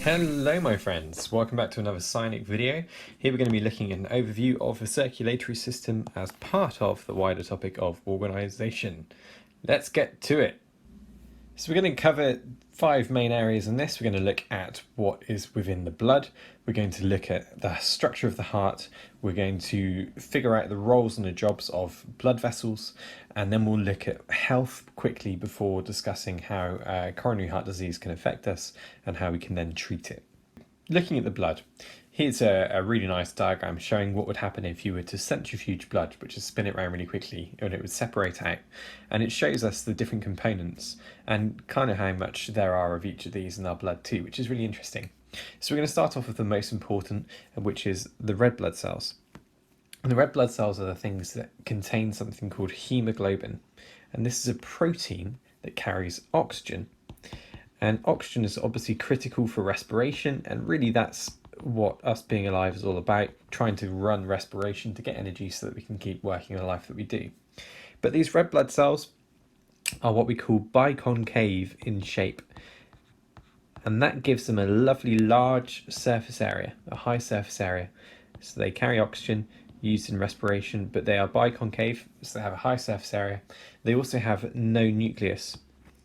Hello my friends, welcome back to another Cynic video. Here we're going to be looking at an overview of the circulatory system as part of the wider topic of organisation. Let's get to it. So we're going to cover 5 main areas in this. We're going to look at what is within the blood. We're going to look at the structure of the heart. We're going to figure out the roles and the jobs of blood vessels. And then we'll look at health quickly before discussing how coronary heart disease can affect us and how we can then treat it. Looking at the blood, here's a really nice diagram showing what would happen if you were to centrifuge blood, which is spin it around really quickly, and it would separate out. And it shows us the different components and kind of how much there are of each of these in our blood too, which is really interesting. So we're going to start off with the most important, which is the red blood cells. And the red blood cells are the things that contain something called hemoglobin. And this is a protein that carries oxygen. And oxygen is obviously critical for respiration, and really that's what us being alive is all about, trying to run respiration to get energy so that we can keep working the life that we do. But these red blood cells are what we call biconcave in shape, and that gives them a lovely large surface area, a high surface area. So they carry oxygen used in respiration, but they are biconcave, so they have a high surface area. They also have no nucleus.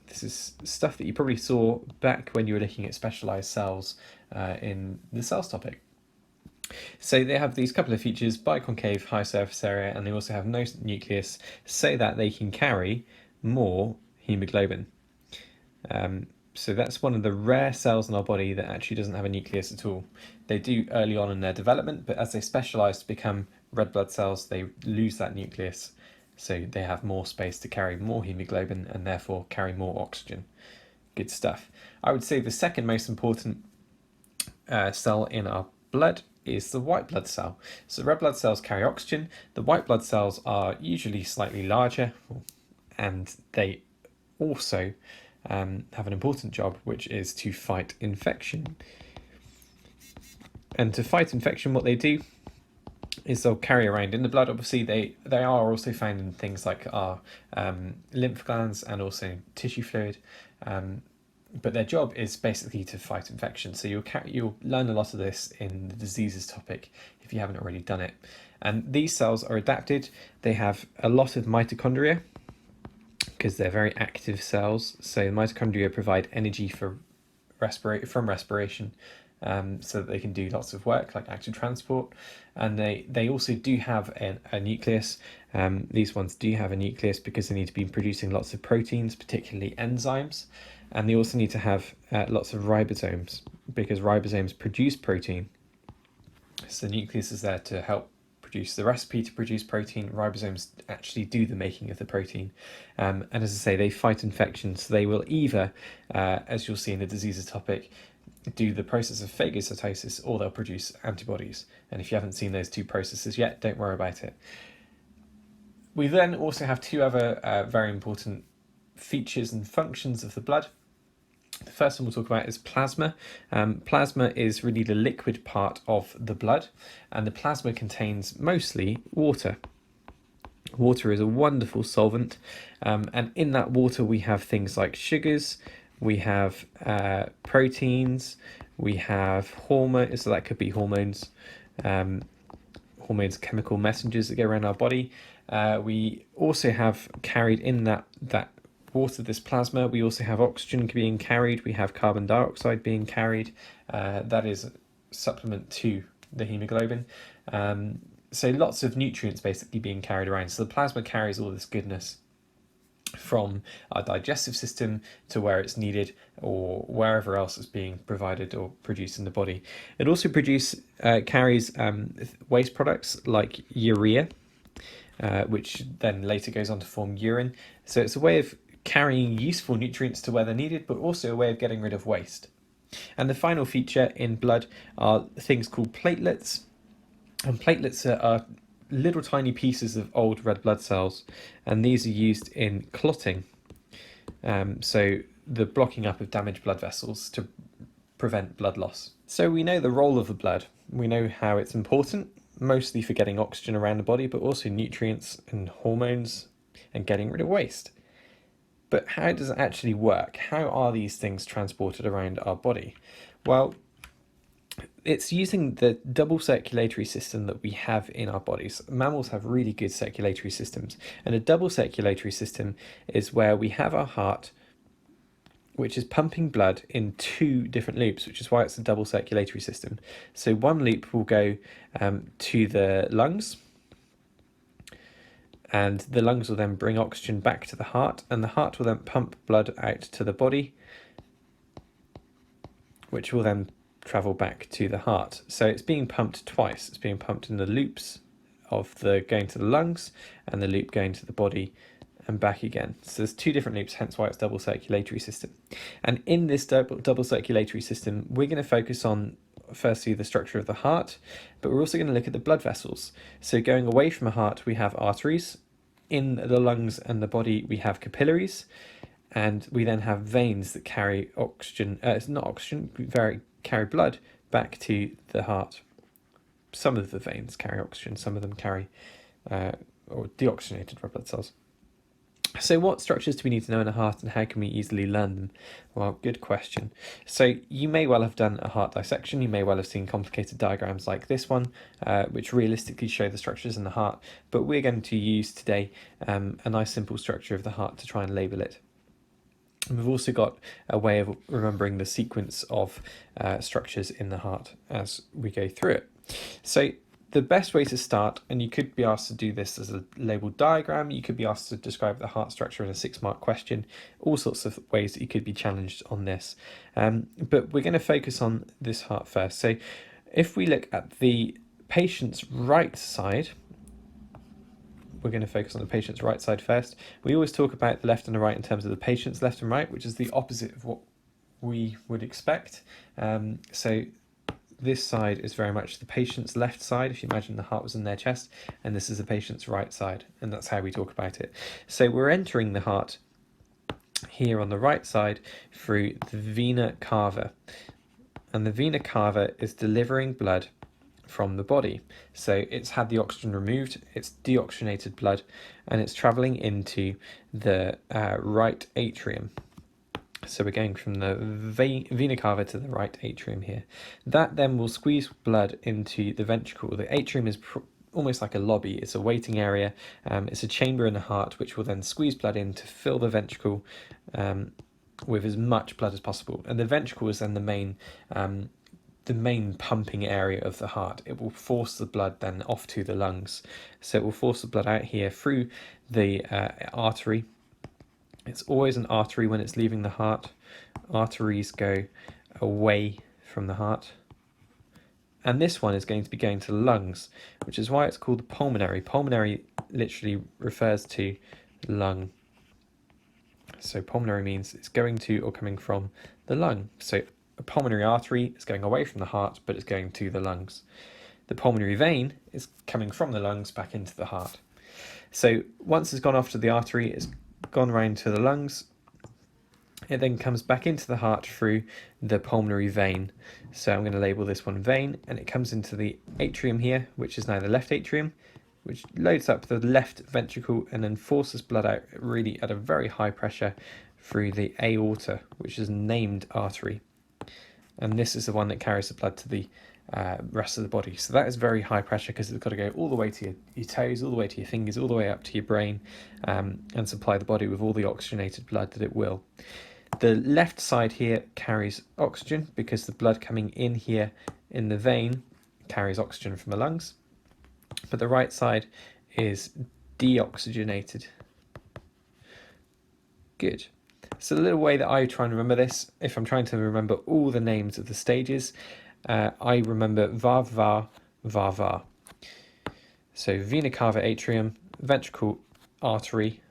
This is stuff that you probably saw back when you were looking at specialized cells in the cells topic. So they have these couple of features: biconcave, high surface area, and they also have no nucleus, so that they can carry more hemoglobin. So that's one of the rare cells in our body that actually doesn't have a nucleus at all. They do early on in their development, but as they specialize to become red blood cells, they lose that nucleus. So they have more space to carry more hemoglobin and therefore carry more oxygen. Good stuff. I would say the second most important cell in our blood is the white blood cell. So red blood cells carry oxygen. The white blood cells are usually slightly larger, and they also have an important job, which is to fight infection. And to fight infection, what they do is they'll carry around in the blood. Obviously, they are also found in things like our lymph glands and also tissue fluid. But their job is basically to fight infection. So you'll learn a lot of this in the diseases topic if you haven't already done it. And these cells are adapted. They have a lot of mitochondria because they're very active cells. So the mitochondria provide energy from respiration. So that they can do lots of work like active transport, and they also do have a nucleus. These ones do have a nucleus because they need to be producing lots of proteins, particularly enzymes, and they also need to have lots of ribosomes because ribosomes produce protein. So the nucleus is there to help produce the recipe to produce protein. Ribosomes actually do the making of the protein, and as I say, they fight infection. So they will either, as you'll see in the diseases topic, do the process of phagocytosis, or they'll produce antibodies. And if you haven't seen those two processes yet, don't worry about it. We then also have two other very important features and functions of the blood. The first one we'll talk about is plasma. Plasma is really the liquid part of the blood, and the plasma contains mostly water. Water is a wonderful solvent, and in that water we have things like sugars, we have proteins, we have hormones, so that could be hormones, chemical messengers that go around our body. We also have carried in that water, this plasma, we also have oxygen being carried, we have carbon dioxide being carried. That is a supplement to the hemoglobin. So lots of nutrients basically being carried around. So the plasma carries all this goodness from our digestive system to where it's needed or wherever else it's being provided or produced in the body. It also carries waste products like urea, which then later goes on to form urine. So it's a way of carrying useful nutrients to where they're needed, but also a way of getting rid of waste. And the final feature in blood are things called platelets. And platelets are little tiny pieces of old red blood cells, and these are used in clotting, so the blocking up of damaged blood vessels to prevent blood loss. So we know the role of the blood, we know how it's important, mostly for getting oxygen around the body, but also nutrients and hormones and getting rid of waste. But how does it actually work? How are these things transported around our body? Well, It's using the double circulatory system that we have in our bodies. Mammals have really good circulatory systems, and a double circulatory system is where we have our heart, which is pumping blood in two different loops, which is why it's a double circulatory system. So one loop will go to the lungs, and the lungs will then bring oxygen back to the heart, and the heart will then pump blood out to the body, which will then travel back to the heart. So it's being pumped twice. It's being pumped in the loops of the going to the lungs and the loop going to the body and back again. So there's two different loops, hence why it's double circulatory system. And in this double circulatory system, we're going to focus on firstly the structure of the heart, but we're also going to look at the blood vessels. So going away from the heart, we have arteries. In the lungs and the body, we have capillaries. And we then have veins that carry oxygen, it's not oxygen, carry blood back to the heart. Some of the veins carry oxygen, some of them carry or deoxygenated red blood cells. So what structures do we need to know in a heart, and how can we easily learn them? Well, good question. So you may well have done a heart dissection. You may well have seen complicated diagrams like this one, which realistically show the structures in the heart. But we're going to use today a nice simple structure of the heart to try and label it. And we've also got a way of remembering the sequence of structures in the heart as we go through it. So the best way to start, and you could be asked to do this as a labeled diagram, you could be asked to describe the heart structure in a 6-mark question, all sorts of ways that you could be challenged on this. But we're going to focus on this heart first. So if we look at the patient's right side, we're going to focus on the patient's right side first. We always talk about the left and the right in terms of the patient's left and right, which is the opposite of what we would expect. So this side is very much the patient's left side, if you imagine the heart was in their chest, and this is the patient's right side, and that's how we talk about it. So we're entering the heart here on the right side through the vena cava, and the vena cava is delivering blood from the body. So it's had the oxygen removed, it's deoxygenated blood, and it's traveling into the right atrium. So we're going from the vena cava to the right atrium here. That then will squeeze blood into the ventricle. The atrium is almost like a lobby. It's a waiting area. It's a chamber in the heart which will then squeeze blood in to fill the ventricle with as much blood as possible. And the ventricle is then the main pumping area of the heart. It will force the blood then off to the lungs. So it will force the blood out here through the artery. It's always an artery when it's leaving the heart. Arteries go away from the heart. And this one is going to be going to the lungs, which is why it's called pulmonary. Pulmonary literally refers to lung. So pulmonary means it's going to or coming from the lung. So a pulmonary artery is going away from the heart, but it's going to the lungs. The pulmonary vein is coming from the lungs back into the heart. So once it's gone off to the artery, it's gone round to the lungs. It then comes back into the heart through the pulmonary vein. So I'm going to label this one vein, and it comes into the atrium here, which is now the left atrium, which loads up the left ventricle and then forces blood out really at a very high pressure through the aorta, which is a named artery. And this is the one that carries the blood to the rest of the body. So that is very high pressure because it's got to go all the way to your toes, all the way to your fingers, all the way up to your brain, and supply the body with all the oxygenated blood that it will. The left side here carries oxygen because the blood coming in here in the vein carries oxygen from the lungs, but the right side is deoxygenated. Good. So the little way that I try and remember this, if I'm trying to remember all the names of the stages, I remember va, va, va, va. So vena cava, atrium, ventricle, artery,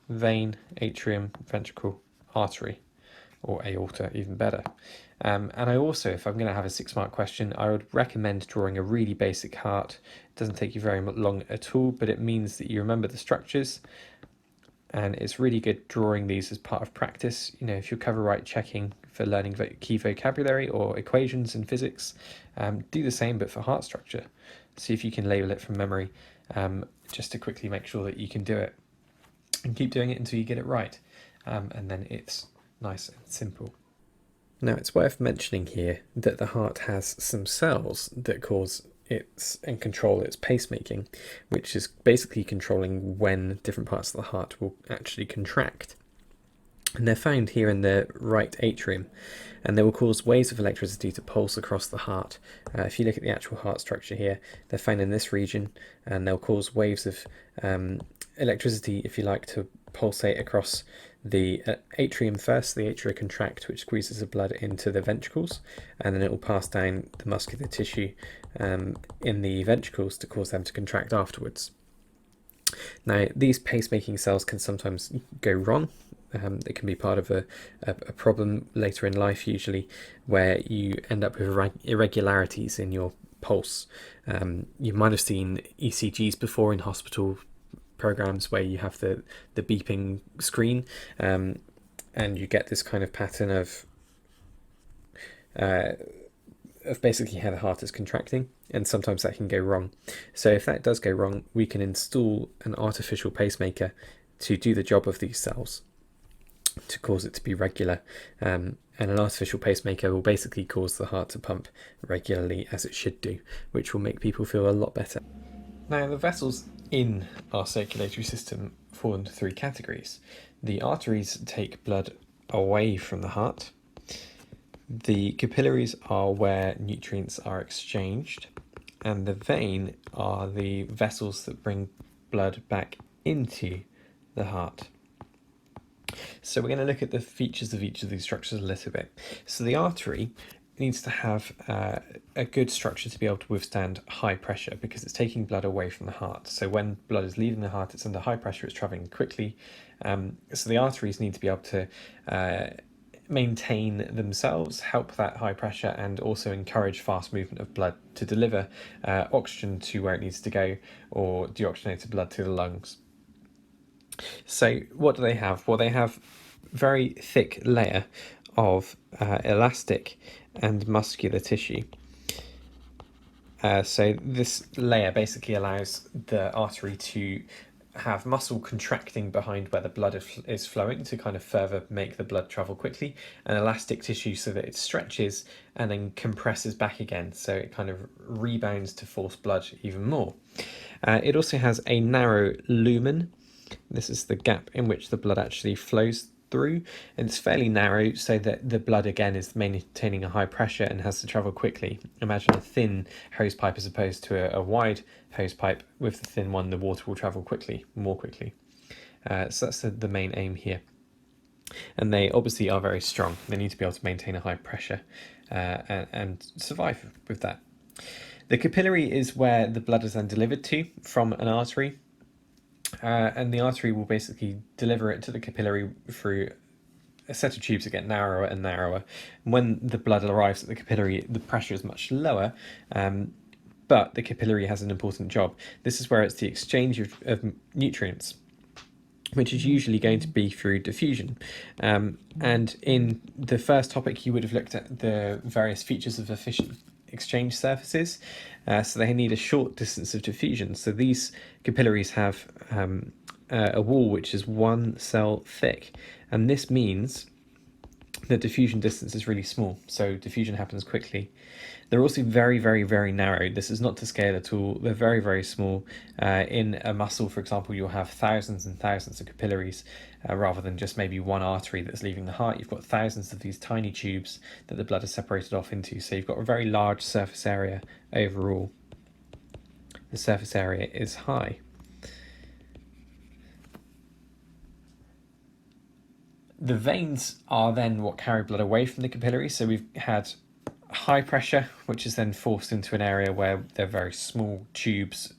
vein, atrium, ventricle, artery, or aorta, even better. And I also, if I'm going to have a 6-mark question, I would recommend drawing a really basic heart. It doesn't take you very long at all, but it means that you remember the structures. And it's really good drawing these as part of practice. You know, if you're cover right checking for learning key vocabulary or equations in physics, do the same but for heart structure. See if you can label it from memory, just to quickly make sure that you can do it. And keep doing it until you get it right. And then it's nice and simple. Now, it's worth mentioning here that the heart has some cells that cause and control its pacemaking, which is basically controlling when different parts of the heart will actually contract. And they're found here in the right atrium, and they will cause waves of electricity to pulse across the heart. If you look at the actual heart structure here, they're found in this region, and they'll cause waves of electricity, if you like, to pulsate across the atrium first. The atria contract, which squeezes the blood into the ventricles, and then it will pass down the muscular tissue in the ventricles to cause them to contract afterwards. Now, these pacemaking cells can sometimes go wrong. It can be part of a problem later in life, usually, where you end up with irregularities in your pulse. You might have seen ECGs before in hospital programs where you have the beeping screen, and you get this kind of pattern of basically how the heart is contracting, and sometimes that can go wrong. So if that does go wrong, we can install an artificial pacemaker to do the job of these cells, to cause it to be regular, and an artificial pacemaker will basically cause the heart to pump regularly as it should do, which will make people feel a lot better. Now, the vessels in our circulatory system fall into three categories. The arteries take blood away from the heart. The capillaries are where nutrients are exchanged, and the vein are the vessels that bring blood back into the heart. So we're going to look at the features of each of these structures a little bit. So the artery needs to have a good structure to be able to withstand high pressure, because it's taking blood away from the heart. So when blood is leaving the heart, it's under high pressure, it's travelling quickly. So the arteries need to be able to maintain themselves, help that high pressure, and also encourage fast movement of blood to deliver oxygen to where it needs to go, or deoxygenated blood to the lungs. So what do they have? Well, they have very thick layer of elastic and muscular tissue. So this layer basically allows the artery to have muscle contracting behind where the blood is flowing to kind of further make the blood travel quickly, and elastic tissue so that it stretches and then compresses back again, so it kind of rebounds to force blood even more. It also has a narrow lumen. This is the gap in which the blood actually flows through, and it's fairly narrow so that the blood again is maintaining a high pressure and has to travel quickly. Imagine a thin hose pipe as opposed to a wide hose pipe. With the thin one, the water will travel more quickly. So that's the main aim here. And they obviously are very strong. They need to be able to maintain a high pressure and survive with that. The capillary is where the blood is then delivered to from an artery. And the artery will basically deliver it to the capillary through a set of tubes that get narrower and narrower. When the blood arrives at the capillary, the pressure is much lower, but the capillary has an important job. This is where it's the exchange of nutrients, which is usually going to be through diffusion. And in the first topic, you would have looked at the various features of efficient exchange surfaces. So they need a short distance of diffusion. So these capillaries have a wall which is 1 cell thick, and this means the diffusion distance is really small, so diffusion happens quickly. They're also very, very, very narrow. This is not to scale at all. They're very, very small. In a muscle, for example, you'll have thousands and thousands of capillaries, rather than just maybe one artery that's leaving the heart. You've got thousands of these tiny tubes that the blood is separated off into, so you've got a very large surface area overall. The surface area is high. The veins are then what carry blood away from the capillaries. So we've had high pressure, which is then forced into an area where they're very small tubes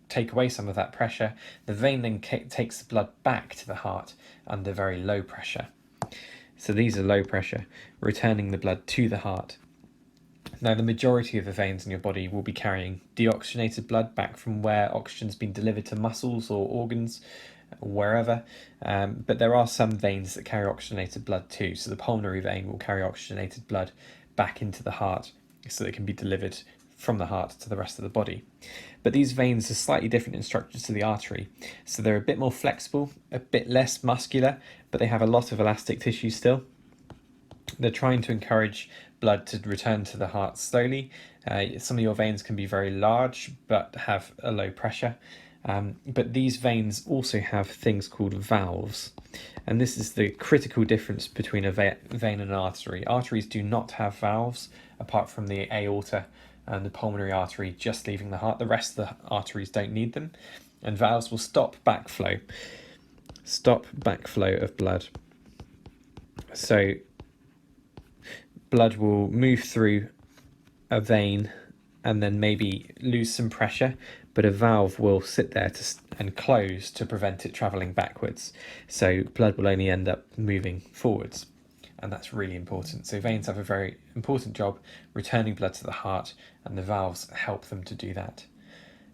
take away some of that pressure. The vein then takes the blood back to the heart under very low pressure. So these are low pressure, returning the blood to the heart. Now, the majority of the veins in your body will be carrying deoxygenated blood back from where oxygen's been delivered to muscles or organs, wherever, but there are some veins that carry oxygenated blood too. So the pulmonary vein will carry oxygenated blood back into the heart so that it can be delivered from the heart to the rest of the body. But these veins are slightly different in structure to the artery, so they're a bit more flexible, a bit less muscular, but they have a lot of elastic tissue still. They're trying to encourage blood to return to the heart slowly. Some of your veins can be very large but have a low pressure. But these veins also have things called valves. And this is the critical difference between a vein and an artery. Arteries do not have valves, apart from the aorta and the pulmonary artery just leaving the heart. The rest of the arteries don't need them. And valves will stop backflow of blood. So blood will move through a vein and then maybe lose some pressure, but a valve will sit there and close to prevent it travelling backwards. So blood will only end up moving forwards, and that's really important. So veins have a very important job returning blood to the heart, and the valves help them to do that.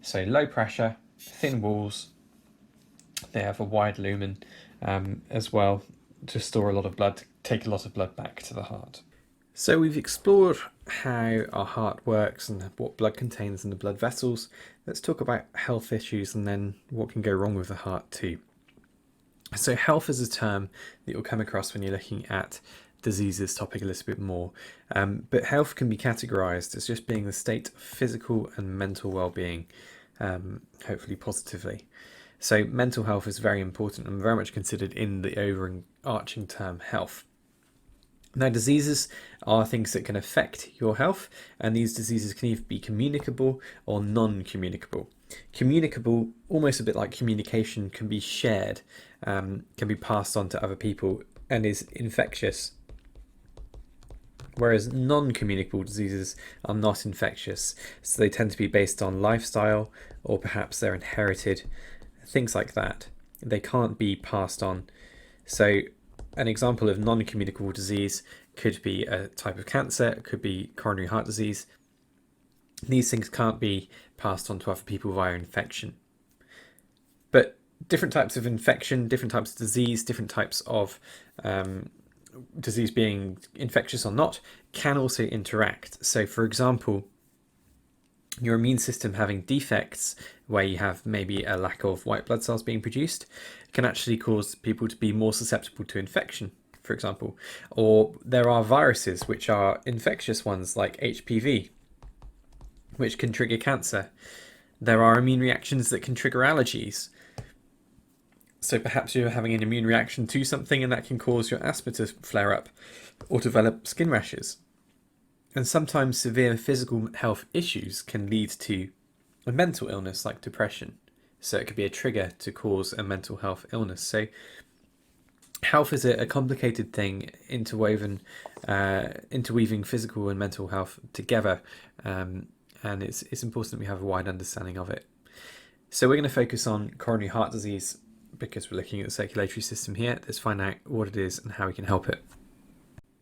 So low pressure, thin walls, they have a wide lumen as well to store a lot of blood, take a lot of blood back to the heart. So we've explored how our heart works and what blood contains in the blood vessels. Let's talk about health issues and then what can go wrong with the heart too. So health is a term that you'll come across when you're looking at diseases topic a little bit more. But health can be categorized as just being the state of physical and mental well-being, hopefully positively. So mental health is very important and very much considered in the overarching term health. Now, diseases are things that can affect your health, and these diseases can either be communicable or non-communicable. Communicable, almost a bit like communication, can be shared, can be passed on to other people, and is infectious. Whereas non-communicable diseases are not infectious, so they tend to be based on lifestyle, or perhaps they're inherited, things like that. They can't be passed on. So an example of non-communicable disease could be a type of cancer, it could be coronary heart disease. These things can't be passed on to other people via infection. But different types of infection, different types of disease, different types of disease being infectious or not, can also interact. So for example, your immune system having defects where you have maybe a lack of white blood cells being produced can actually cause people to be more susceptible to infection, for example. Or there are viruses which are infectious ones like HPV, which can trigger cancer. There are immune reactions that can trigger allergies. So perhaps you're having an immune reaction to something and that can cause your asthma to flare up or develop skin rashes. And sometimes severe physical health issues can lead to a mental illness like depression. So it could be a trigger to cause a mental health illness. So health is a complicated thing, interweaving physical and mental health together. And it's important that we have a wide understanding of it. So we're going to focus on coronary heart disease because we're looking at the circulatory system here. Let's find out what it is and how we can help it.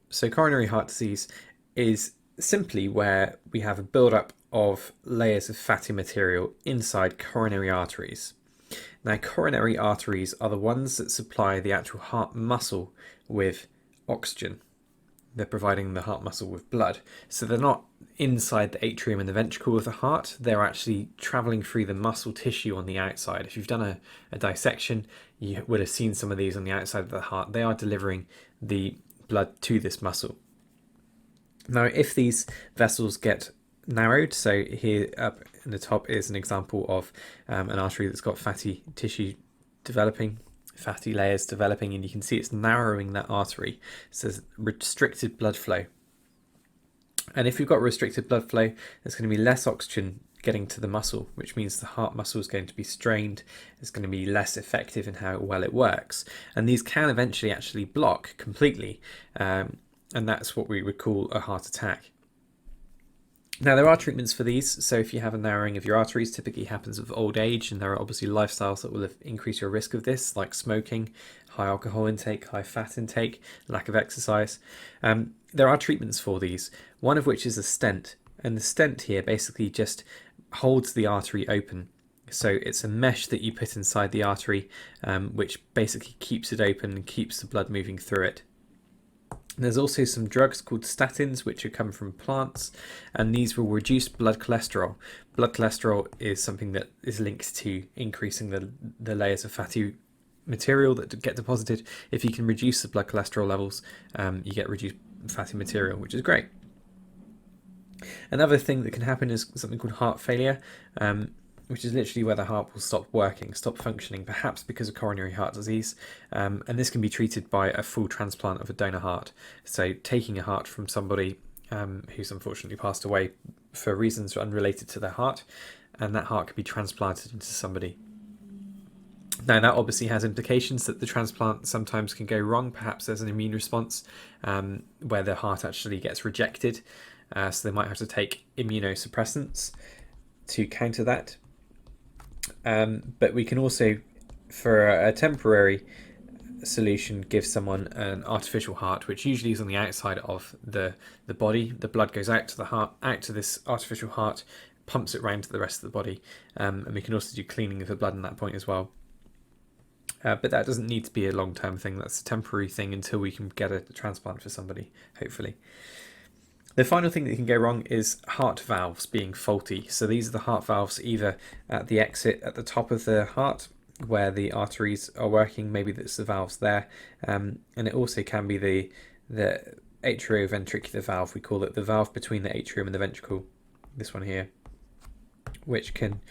So coronary heart disease is simply where we have a buildup of layers of fatty material inside coronary arteries. Now, coronary arteries are the ones that supply the actual heart muscle with oxygen. They're providing the heart muscle with blood. So they're not inside the atrium and the ventricle of the heart. They're actually traveling through the muscle tissue on the outside. If you've done a dissection, you would have seen some of these on the outside of the heart. They are delivering the blood to this muscle. Now, if these vessels get narrowed, so here up in the top is an example of an artery that's got fatty tissue developing, fatty layers developing, and you can see it's narrowing that artery. So there's restricted blood flow. And if you've got restricted blood flow, there's going to be less oxygen getting to the muscle, which means the heart muscle is going to be strained. It's going to be less effective in how well it works. And these can eventually actually block completely. And that's what we would call a heart attack. Now, there are treatments for these. So if you have a narrowing of your arteries, typically happens with old age, and there are obviously lifestyles that will increase your risk of this, like smoking, high alcohol intake, high fat intake, lack of exercise. There are treatments for these, one of which is a stent. And the stent here basically just holds the artery open. So it's a mesh that you put inside the artery, which basically keeps it open and keeps the blood moving through it. There's also some drugs called statins, which come from plants, and these will reduce blood cholesterol. Blood cholesterol is something that is linked to increasing the layers of fatty material that get deposited. If you can reduce the blood cholesterol levels, you get reduced fatty material, which is great. Another thing that can happen is something called heart failure, which is literally where the heart will stop working, stop functioning, perhaps because of coronary heart disease. And this can be treated by a full transplant of a donor heart. So taking a heart from somebody who's unfortunately passed away for reasons unrelated to their heart, and that heart can be transplanted into somebody. Now, that obviously has implications that the transplant sometimes can go wrong. Perhaps there's an immune response where the heart actually gets rejected. So they might have to take immunosuppressants to counter that. But we can also, for a temporary solution, give someone an artificial heart, which usually is on the outside of the body. The blood goes out to the heart, out to this artificial heart, pumps it round to the rest of the body. And we can also do cleaning of the blood in that point as well. But that doesn't need to be a long-term thing. That's a temporary thing until we can get a transplant for somebody, hopefully. The final thing that can go wrong is heart valves being faulty. So these are the heart valves either at the exit at the top of the heart where the arteries are working, maybe that's the valves there, and it also can be the atrioventricular valve. We call it the valve between the atrium and the ventricle, this one here, which can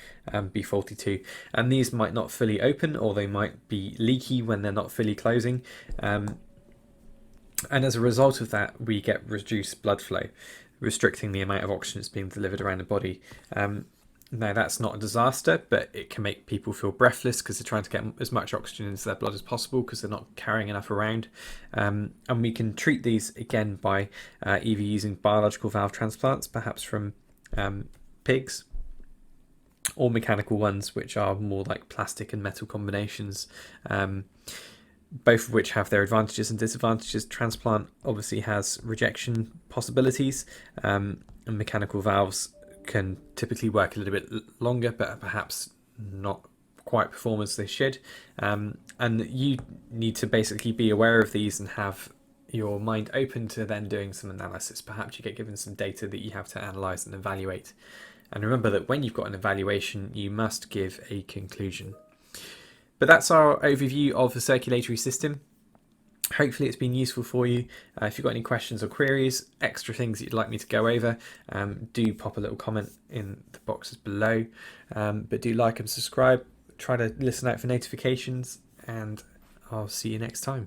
be faulty too. And these might not fully open, or they might be leaky when they're not fully closing. And as a result of that, we get reduced blood flow, restricting the amount of oxygen that's being delivered around the body. Now, that's not a disaster, but it can make people feel breathless because they're trying to get as much oxygen into their blood as possible because they're not carrying enough around. And we can treat these again by either using biological valve transplants, perhaps from pigs, or mechanical ones, which are more like plastic and metal combinations, both of which have their advantages and disadvantages. Transplant obviously has rejection possibilities, and mechanical valves can typically work a little bit longer, but perhaps not quite perform as they should. And you need to basically be aware of these and have your mind open to then doing some analysis. Perhaps you get given some data that you have to analyze and evaluate. And remember that when you've got an evaluation, you must give a conclusion. But that's our overview of the circulatory system. Hopefully it's been useful for you. If you've got any questions or queries, extra things that you'd like me to go over, do pop a little comment in the boxes below. But do like and subscribe. Try to listen out for notifications, and I'll see you next time.